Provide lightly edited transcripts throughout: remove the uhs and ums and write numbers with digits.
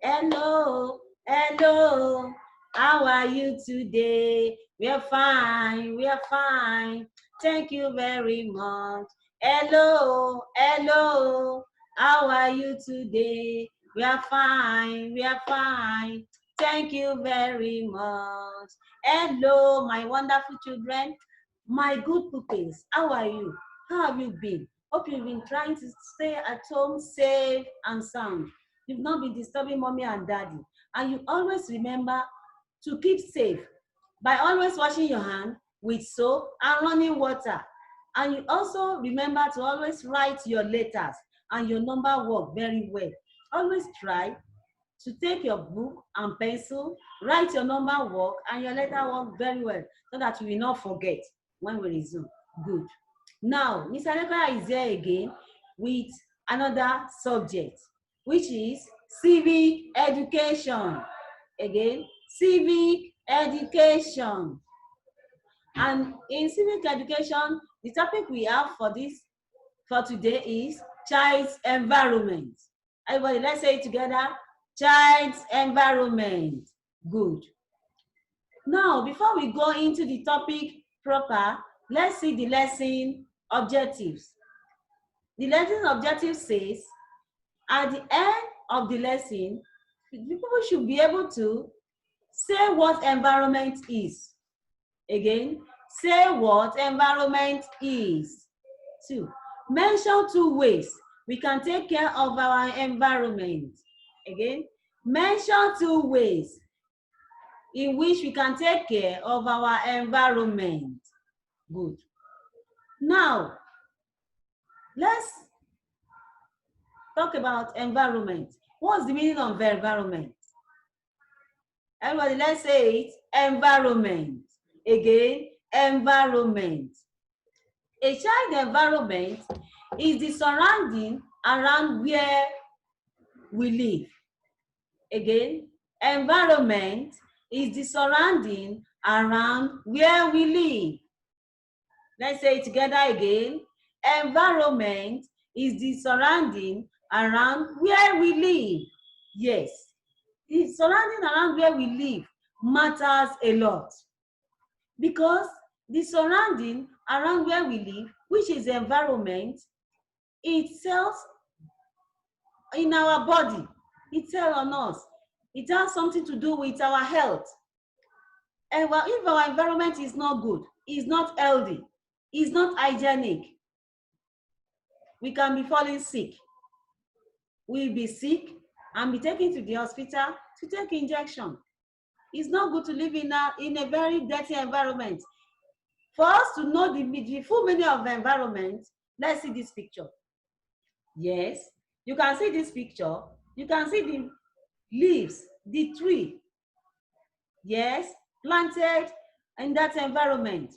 Hello, hello. How are you today? We are fine, we are fine. Thank you very much. Hello, hello. How are you today? We are fine, we are fine. Thank you very much. Hello, my wonderful children, my good pupils. How are you? How have you been? Hope you've been trying to stay at home safe and sound. You've not been disturbing mommy and daddy. And you always remember to keep safe by always washing your hand with soap and running water. And you also remember to always write your letters and your number work very well. Always try to take your book and pencil, write your number work and your letter work very well so that you will not forget when we resume. Good. Now, Mr. Lekora is here again with another subject, which is civic education. Again, civic education. And in civic education, the topic we have for today is child's environment. Everybody, let's say it together. Child's environment. Good. Now, before we go into the topic proper, let's see the lesson objectives. The lesson objective says, at the end of the lesson, people should be able to say what environment is. Again, say what environment is. 2, mention 2 ways we can take care of our environment. Again, mention 2 ways in which we can take care of our environment. Good. Now, let's talk about environment. What's the meaning of environment? Everybody, let's say it. Environment. Again, environment. A child environment is the surrounding around where we live. Again, environment is the surrounding around where we live. Let's say it together again. Environment is the surrounding around where we live. Yes, the surrounding around where we live matters a lot, because the surrounding around where we live, which is the environment, itself in our body, itself on us, it has something to do with our health. And if our environment is not good, is not healthy, is not hygienic, we can be falling sick. We'll be sick and be taken to the hospital to take injection. It's not good to live in a very dirty environment. For us to know the full meaning of the environment, let's see this picture. Yes, you can see this picture. You can see the leaves, the tree. Yes, planted in that environment.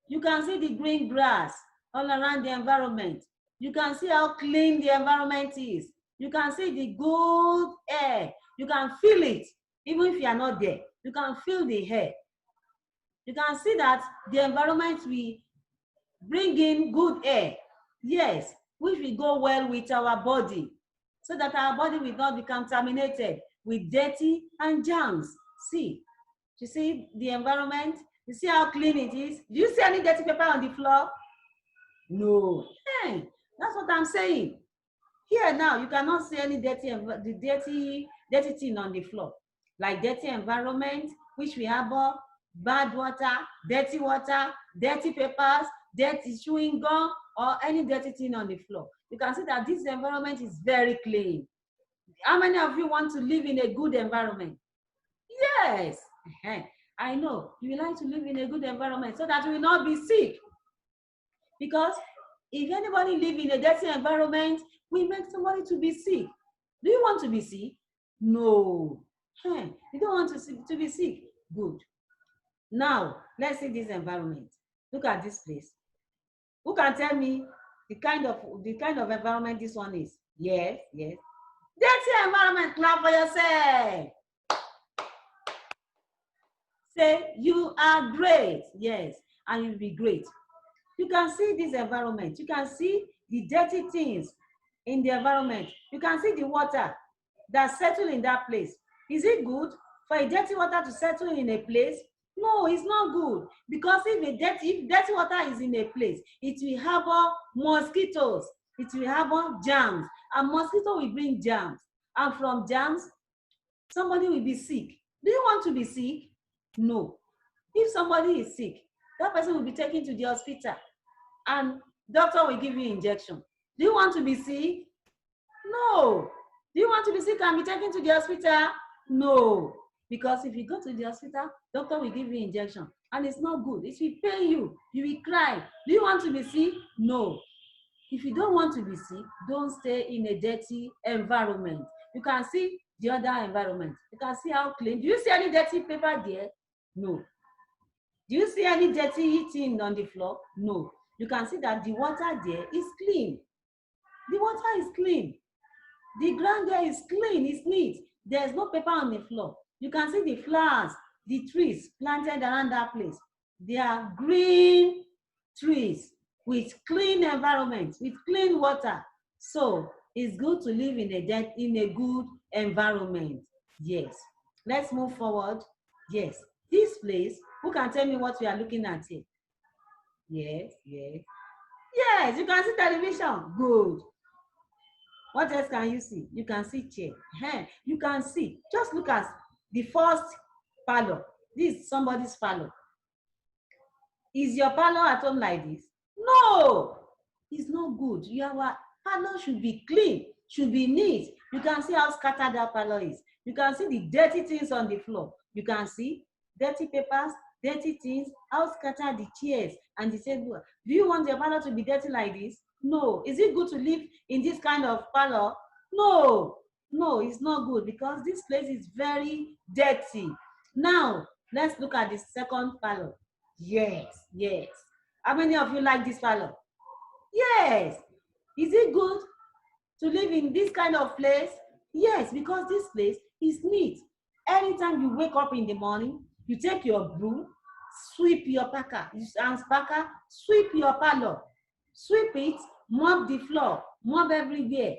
You can see the green grass all around the environment. You can see how clean the environment is. You can see the good air. You can feel it, even if you are not there. You can feel the air. You can see that the environment will bring in good air. Yes, which will go well with our body, so that our body will not be contaminated with dirty and germs. See, you see the environment? You see how clean it is? Do you see any dirty paper on the floor? No. Hey, that's what I'm saying. Here now, you cannot see any dirty thing on the floor. Like dirty environment, which we harbor bad water, dirty papers, dirty chewing gum, or any dirty thing on the floor. You can see that this environment is very clean. How many of you want to live in a good environment? Yes. I know you like to live in a good environment so that you will not be sick. Because if anybody live in a dirty environment, we make somebody to be sick. Do you want to be sick? No. You don't want to be sick. Good. Now, let's see this environment. Look at this place. Who can tell me the kind of environment this one is? Yes, yes. Dirty environment. Clap for yourself. Say, you are great. Yes, and you'll be great. You can see this environment. You can see the dirty things in the environment. You can see the water. that settle in that place. Is it good for a dirty water to settle in a place? No, it's not good, because if dirty water is in a place, it will harbor mosquitoes, it will harbor germs, and mosquito will bring germs, and from germs somebody will be sick. Do you want to be sick? No. If somebody is sick, that person will be taken to the hospital and doctor will give you injection. Do you want to be sick? No. Do you want to be sick and be taken to the hospital? No. Because if you go to the hospital, doctor will give you injection and it's not good. It will pain you. You will cry. Do you want to be sick? No. If you don't want to be sick, don't stay in a dirty environment. You can see the other environment. You can see how clean. Do you see any dirty paper there? No. Do you see any dirty thing on the floor? No. You can see that the water there is clean. The water is clean. The ground there is clean, it's neat. There's no paper on the floor. You can see the flowers, the trees planted around that place. They are green trees with clean environment, with clean water. So it's good to live in a good environment. Yes. Let's move forward. Yes. This place, who can tell me what we are looking at here? Yes, yes. Yes, you can see television. Good. What else can you see? You can see chair. You can see. Just look at the first parlor. This is somebody's parlor. Is your parlor at home like this? No, it's not good. Your parlor should be clean, should be neat. You can see how scattered that parlor is. You can see the dirty things on the floor. You can see dirty papers, dirty things, how scattered the chairs and the table. Do you want your parlor to be dirty like this? No. Is it good to live in this kind of parlor? No. No, it's not good because this place is very dirty. Now, let's look at the second parlor. Yes, yes. How many of you like this parlor? Yes. Is it good to live in this kind of place? Yes, because this place is neat. Anytime you wake up in the morning, you take your broom, sweep your packer, sweep your parlor, sweep it, mop the floor, mop everywhere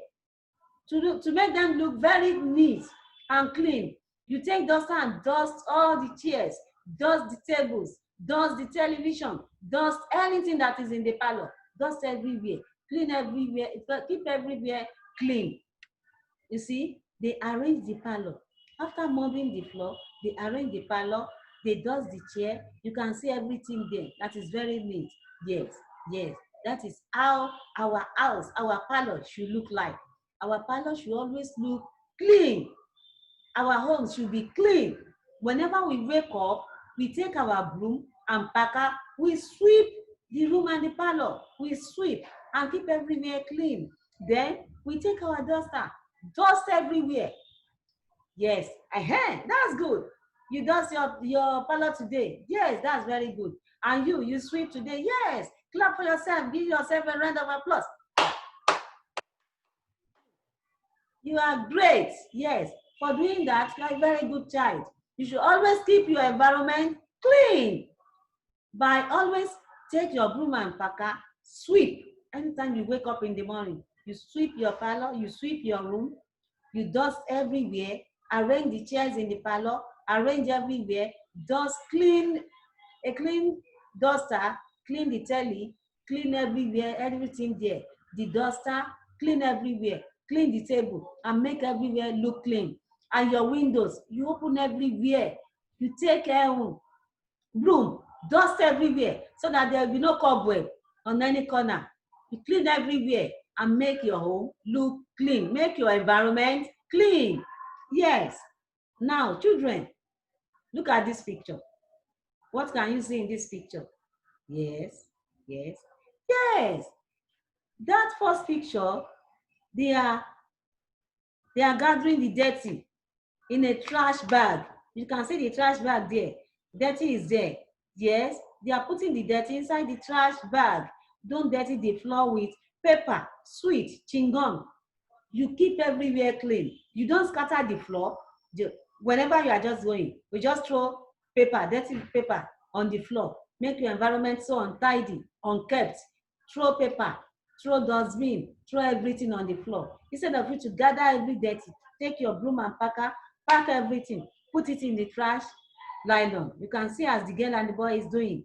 to make them look very neat and clean. You take duster and dust all the chairs, dust the tables, dust the television, dust anything that is in the parlor, dust everywhere, clean everywhere, keep everywhere clean. You see, they arrange the parlor. After mopping the floor, they arrange the parlor, they dust the chair. You can see everything there. That is very neat. Yes, yes. That is how our house, our parlor should look like. Our parlor should always look clean. Our home should be clean. Whenever we wake up, we take our broom and packer, we sweep the room and the parlor. We sweep and keep everywhere clean. Then we take our duster, dust everywhere. Yes, that's good. You dust your parlor today. Yes, that's very good. And you sweep today. Yes, clap for yourself. Give yourself a round of applause. You are great. Yes, for doing that, you are a very good child. You should always keep your environment clean by always take your broom and packer, sweep. Anytime you wake up in the morning, you sweep your parlor, you sweep your room, you dust everywhere, arrange the chairs in the parlor, arrange everywhere, dust, a clean duster, clean the telly, clean everywhere, everything there. The duster, clean everywhere, clean the table, and make everywhere look clean. And your windows, you open everywhere. You take broom, dust everywhere so that there will be no cobweb on any corner. You clean everywhere and make your home look clean. Make your environment clean. Yes. Now, children, look at this picture. What can you see in this picture? Yes, yes, yes. That first picture, they are gathering the dirty in a trash bag. You can see the trash bag there. Dirty is there. Yes, they are putting the dirty inside the trash bag. Don't dirty the floor with paper, sweet, chewing gum. You keep everywhere clean. You don't scatter the floor. Whenever you are just going, we just throw paper, dirty paper on the floor. Make your environment so untidy, unkept. Throw paper, throw dustbin, throw everything on the floor. Instead of you to gather every dirty, take your broom and packer, pack everything, put it in the trash nylon. You can see as the girl and the boy is doing.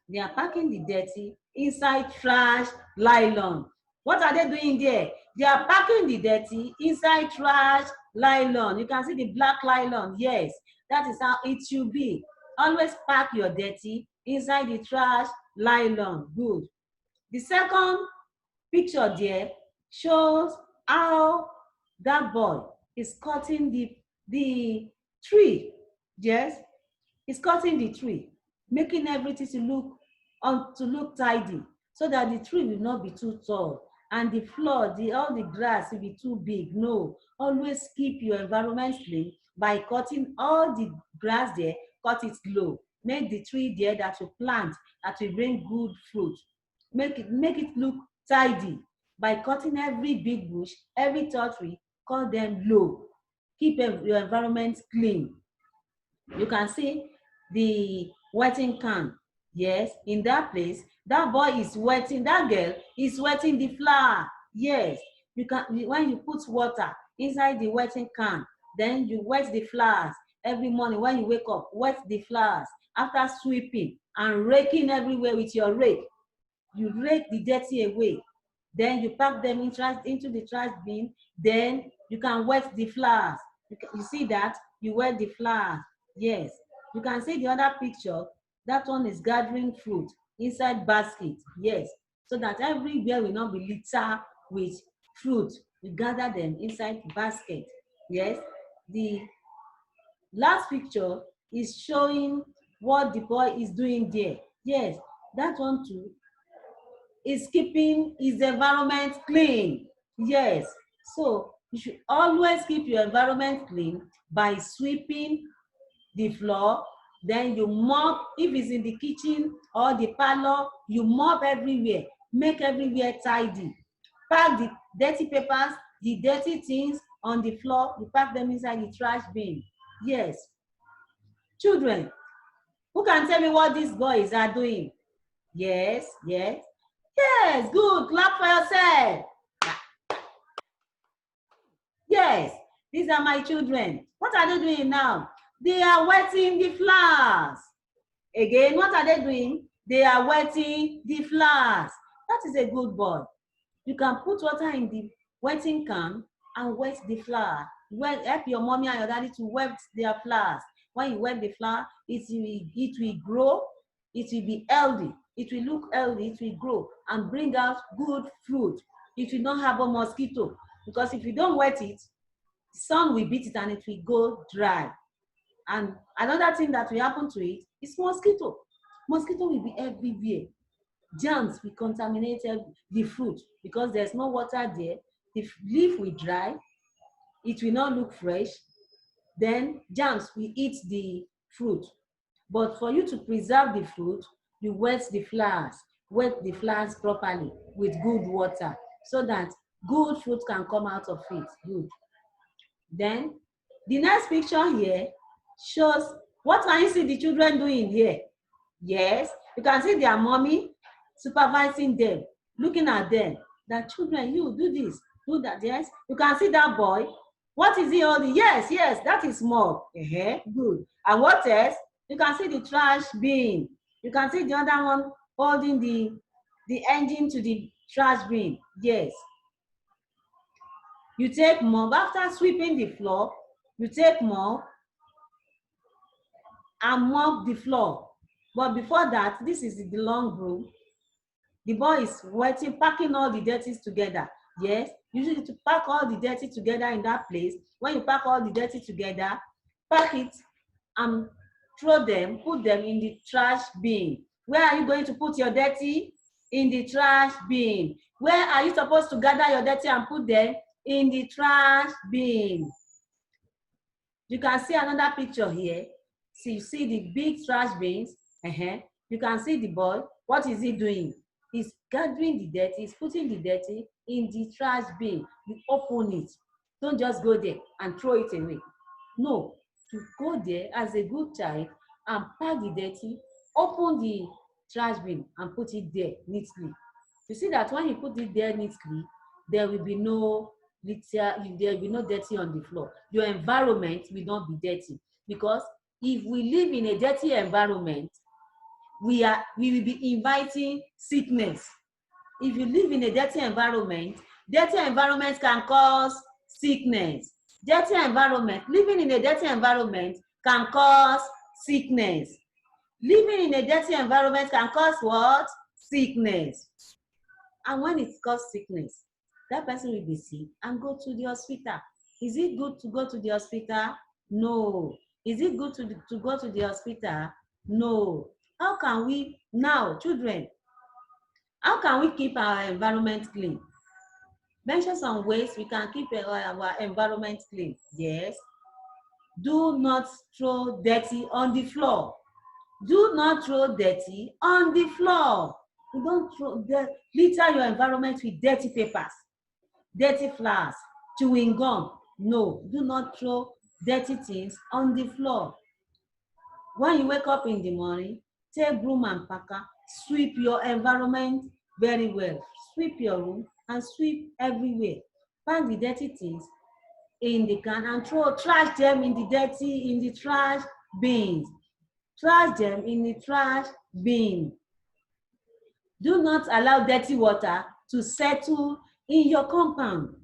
They are packing the dirty inside trash nylon. What are they doing there? They are packing the dirty inside trash nylon. You can see the black nylon. Yes, that is how it should be. Always pack your dirty inside the trash nylon. Good. The second picture there shows how that boy is cutting the tree. Yes, he's cutting the tree, making everything to look tidy, so that the tree will not be too tall and the floor, all the grass will be too big. No, always keep your environment clean by cutting all the grass there, cut it low. Make the tree there that you plant that will bring good fruit. Make it look tidy by cutting every big bush, every tall tree, cut them low. Keep your environment clean. You can see the wetting can. Yes, in that place, that boy is wetting, that girl is wetting the flower. Yes, you can, when you put water inside the wetting can, then you wet the flowers. Every morning when you wake up, wet the flowers. After sweeping and raking everywhere with your rake, you rake the dirty away. Then you pack them into the trash bin. Then you can wet the flowers. You see that? You wet the flowers. Yes. You can see the other picture. That one is gathering fruit inside basket. Yes. So that everywhere will not be littered with fruit. You gather them inside basket. Yes. The last picture is showing what the boy is doing there. Yes. That one too is keeping his environment clean. Yes. So you should always keep your environment clean by sweeping the floor. Then you mop. If it's in the kitchen or the parlor, you mop everywhere. Make everywhere tidy. Pack the dirty papers, the dirty things on the floor, you pack them inside the trash bin. Yes. Children, who can tell me what these boys are doing? Yes, yes. Yes, good. Clap for yourself. Yes, these are my children. What are they doing now? They are wetting the flowers. Again, what are they doing? They are wetting the flowers. That is a good boy. You can put water in the wetting can and wet the flower. Help your mommy and your daddy to wet their flowers. When you wet the flower, it will grow, it will be healthy, it will look healthy, it will grow and bring out good fruit. It will not have a mosquito, because if you don't wet it, the sun will beat it and it will go dry. And another thing that will happen to it is mosquito. Mosquito will be everywhere. Germs will contaminate the fruit because there's no water there. The leaf will dry, it will not look fresh, then germs will eat the fruit. But for you to preserve the fruit, you wet the flowers properly with good water so that good fruit can come out of it. Good. Then the next picture here shows, what can you see the children doing here? Yes, you can see their mommy supervising them, looking at them. That children, you do this, do that. Yes, you can see that boy. What is he holding? Yes, yes, that is mug. Good. And what else? You can see the trash bin. You can see the other one holding the engine to the trash bin. Yes. You take mop after sweeping the floor. You take mop and mop the floor. But before that, this is the long broom. The boy is wetting, packing all the dirties together. Yes, you need to pack all the dirty together in that place. When you pack all the dirty together, pack it and throw them, put them in the trash bin. Where are you going to put your dirty? In the trash bin. Where are you supposed to gather your dirty and put them? In the trash bin. You can see another picture here. See, you see the big trash bins. You can see the boy. What is he doing? He's gathering the dirty, he's putting the dirty in the trash bin. You open it. Don't just go there and throw it away. No, to go there as a good child and pack the dirty, open the trash bin and put it there neatly. You see that when you put it there neatly, there will be no there will be no dirty on the floor. Your environment will not be dirty, because if we live in a dirty environment, we will be inviting sickness. If you live in a dirty environment can cause sickness. Living in a dirty environment can cause sickness. Living in a dirty environment can cause what? Sickness. And when it causes sickness, that person will be sick and go to the hospital. Is it good to go to the hospital? No. Is it good to go to the hospital? No. How can we, now, children, how can we keep our environment clean? Mention some ways we can keep our environment clean. Yes. Do not throw dirty on the floor. Do not throw dirty on the floor. You don't litter your environment with dirty papers, dirty flowers, chewing gum. No, do not throw dirty things on the floor. When you wake up in the morning, take broom and packer, sweep your environment very well. Sweep your room and sweep everywhere. Pack the dirty things in the can and trash them in the trash bins. Trash them in the trash bin. Do not allow dirty water to settle in your compound.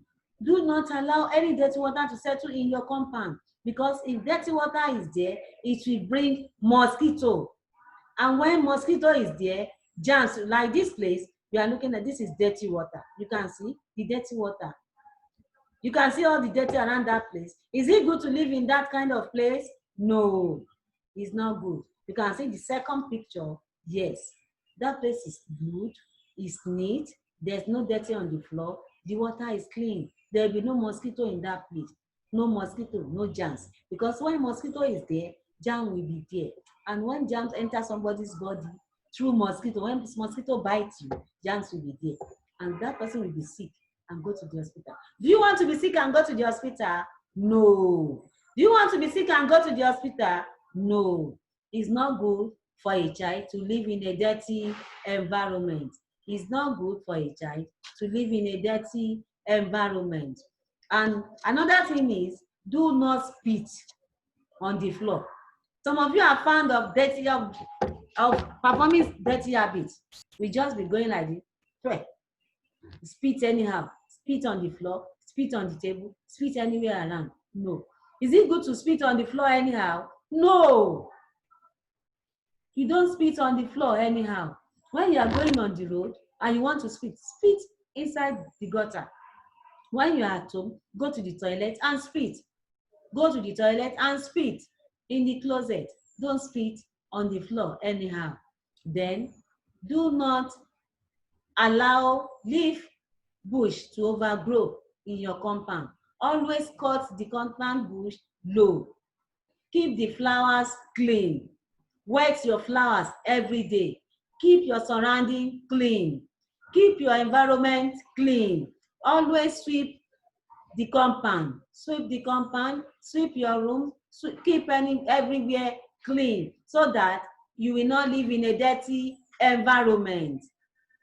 Do not allow any dirty water to settle in your compound, because if dirty water is there, it will bring mosquito. And when mosquito is there, germs, like this place, we are looking at, this is dirty water. You can see the dirty water. You can see all the dirty around that place. Is it good to live in that kind of place? No, it's not good. You can see the second picture. Yes, that place is good, it's neat, there's no dirty on the floor, the water is clean, there will be no mosquito in that place. No mosquito, no germs. Because when mosquito is there, germ will be there. And when germs enter somebody's body through mosquito, when mosquito bites you, germs will be there. And that person will be sick and go to the hospital. Do you want to be sick and go to the hospital? No. Do you want to be sick and go to the hospital? No. It's not good for a child to live in a dirty environment. It's not good for a child to live in a dirty environment. And another thing is, do not spit on the floor. Some of you are fond of performing dirty habits. We just be going like this. Spit anyhow. Spit on the floor, spit on the table, spit anywhere around. No. Is it good to spit on the floor anyhow? No. You don't spit on the floor anyhow. When you are going on the road and you want to spit inside the gutter. When you are at home, go to the toilet and spit. Go to the toilet and spit in the closet. Don't spit on the floor anyhow. Then, do not allow leaf bush to overgrow in your compound. Always cut the compound bush low. Keep the flowers clean. Wet your flowers every day. Keep your surrounding clean. Keep your environment clean. Always sweep the compound. Sweep the compound, sweep your room, keep everywhere clean, so that you will not live in a dirty environment.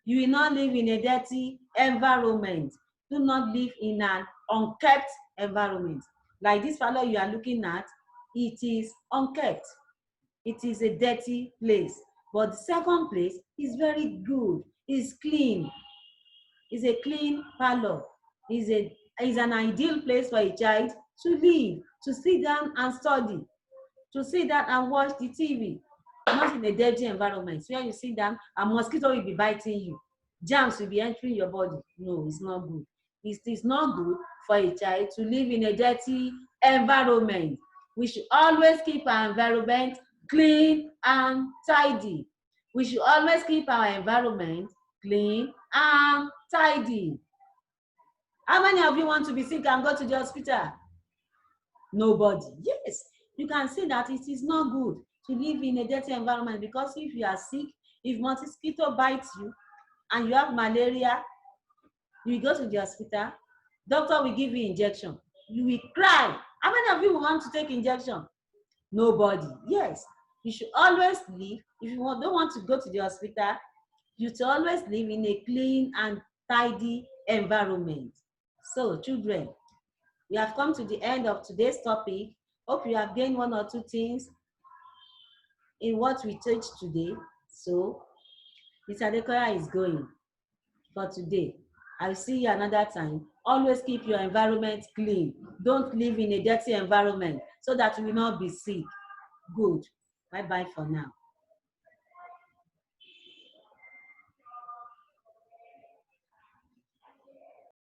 You will not live in a dirty environment. Do not live in an unkept environment. Like this fellow you are looking at, it is unkept. It is a dirty place. But the second place is very good. It's clean. It's a clean parlor. It's an ideal place for a child to live, to sit down and study, to sit down and watch the TV. Not in a dirty environment where you sit down and mosquito will be biting you. Germs will be entering your body. No, it's not good. It is not good for a child to live in a dirty environment. We should always keep our environment clean and tidy. We should always keep our environment clean and tidy. How many of you want to be sick and go to the hospital? Nobody. Yes, you can see that it is not good to live in a dirty environment, because if you are sick, if mosquito bites you and you have malaria, you go to the hospital, doctor will give you injection. You will cry. How many of you want to take injection? Nobody. Yes, you should always live. If you don't want to go to the hospital, you should always live in a clean and tidy environment. So, children, we have come to the end of today's topic. Hope you have gained one or two things in what we teach today. So, Mr. Adekoya is going for today. I'll see you another time. Always keep your environment clean. Don't live in a dirty environment so that you will not be sick. Good. Bye-bye for now.